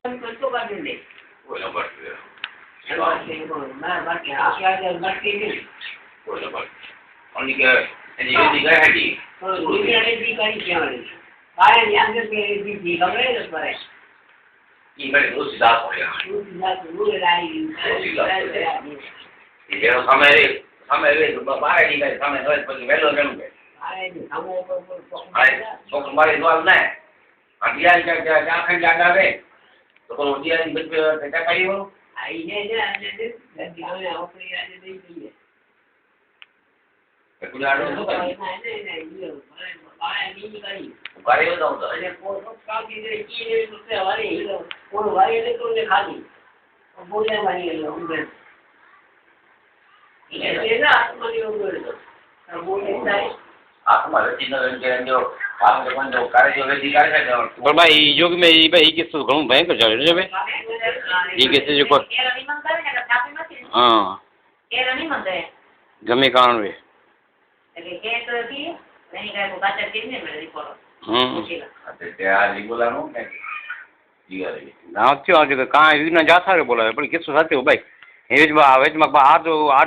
કરતો કાઢી દે બોલો બસ એનો ના બાકી આખી બાકી નહીં બોલો બસ ઓની કે એની વેદી ગાડી તો દુનિયાને બી કરી કહેવાની કાય યાદ કે બી ગમે ને પડે ઈ બડે દોસ્ત દાસ હોય તું ના તું લાઈ ઈ જેનો સમય રે બહાર નીકળે સમય હોય પછી વેલો મેલું કે આરે સામે પર છોકરો મારી દોલ ના અડિયા કે આખા જાડા રે તો કોઈ અડિયાની બચ્ચે ટકા કાઢી આઈ ને આજે ગામે ઓપરી આજે દઈ દઈએ કુડાડો શું કરે બાય ની કરી ઉકારે તો અને કોઈ કામ કે ઈ ને તો વારી કોઈ વારી ને તો ને ખાલી બોલે વારી લે ઉંદર એ ના મને ઉંદર તો બોલે થાય આ તમારે ચિંતા કે જો કામ કે બંધો કાર્ય જો વેદી કાર્ય છે પણ ભાઈ ઈ યુગ में ઈ ભાઈ કિસ્સો ઘણું ભયંકર ચાલ્યું છે ભાઈ ઈ કિસ્સે જો કોઈ હા ગમે કારણ વે તે આ લીગોલાનો ને જીગારી ના થયો આજે કાંઈ વિઘ્ન જાથા રે બોલાવે પણ કિસ્સો સાચો ભાઈ એ જ આ તો